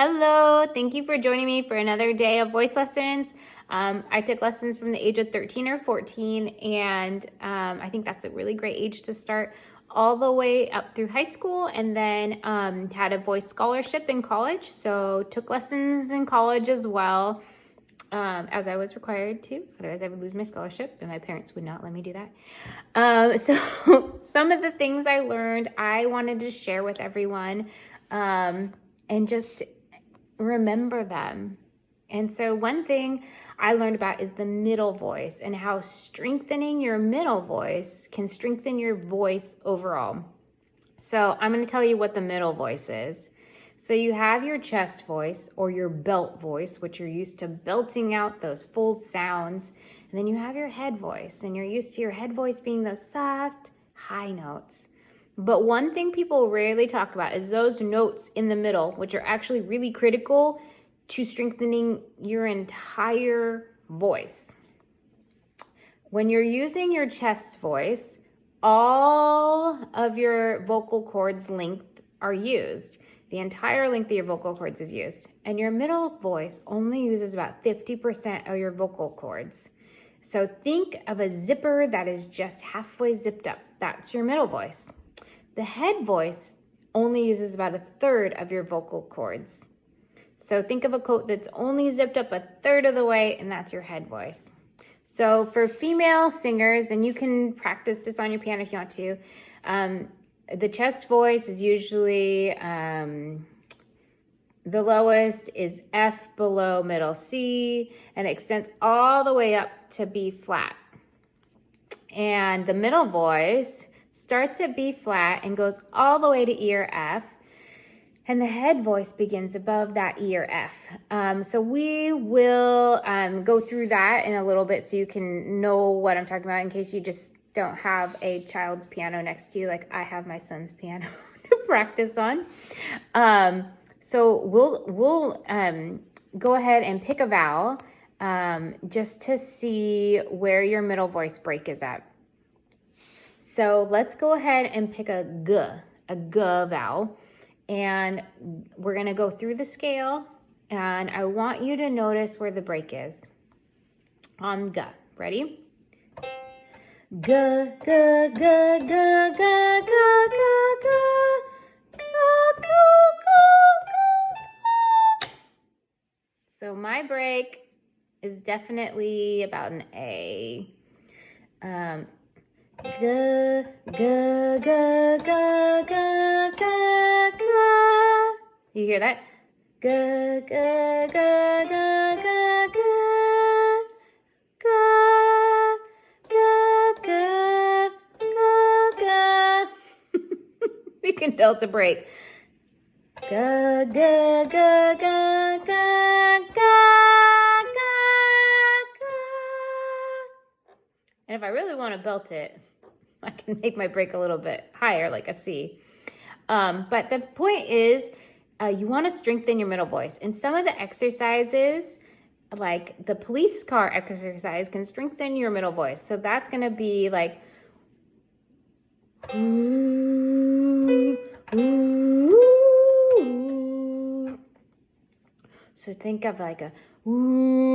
Hello, thank you for joining me for another day of voice lessons. I took lessons from the age of 13 or 14, and I think that's a really great age to start all the way up through high school, and then had a voice scholarship in college, so took lessons in college as well, as I was required to, otherwise I would lose my scholarship, and my parents would not let me do that. So some of the things I learned, I wanted to share with everyone, and just remember them. And so one thing I learned about is the middle voice and how strengthening your middle voice can strengthen your voice overall. So I'm going to tell you what the middle voice is. So you have your chest voice or your belt voice, which you're used to belting out those full sounds. And then you have your head voice, and you're used to your head voice being those soft, high notes. But one thing people rarely talk about is those notes in the middle, which are actually really critical to strengthening your entire voice. When you're using your chest voice, all of your vocal cords length are used. The entire length of your vocal cords is used. And your middle voice only uses about 50% of your vocal cords. So think of a zipper that is just halfway zipped up. That's your middle voice. The head voice only uses about a third of your vocal cords. So think of a coat that's only zipped up a third of the way, and that's your head voice. So for female singers, and you can practice this on your piano if you want to, the chest voice is usually, the lowest is F below middle C, and extends all the way up to B flat. And the middle voice starts at B flat and goes all the way to E or F. And the head voice begins above that E or F. So we will go through that in a little bit so you can know what I'm talking about in case you just don't have a child's piano next to you like I have my son's piano to practice on. So we'll go ahead and pick a vowel just to see where your middle voice break is at. So let's go ahead and pick a G vowel. And we're going to go through the scale, and I want you to notice where the break is on G. Ready? G, G, G, G, G, G, G, G. So my break is definitely about an A. G, G, G, G, G, G, G. You hear that? G, G, G, G, G, G, G, G, G, G. You can tell it's a break. G, G, G, G, G, G, G. And if I really want to belt it, I can make my break a little bit higher, like a C. But the point is, you want to strengthen your middle voice. And some of the exercises, like the police car exercise, can strengthen your middle voice. So that's going to be like, ooh, ooh. So think of like a ooh.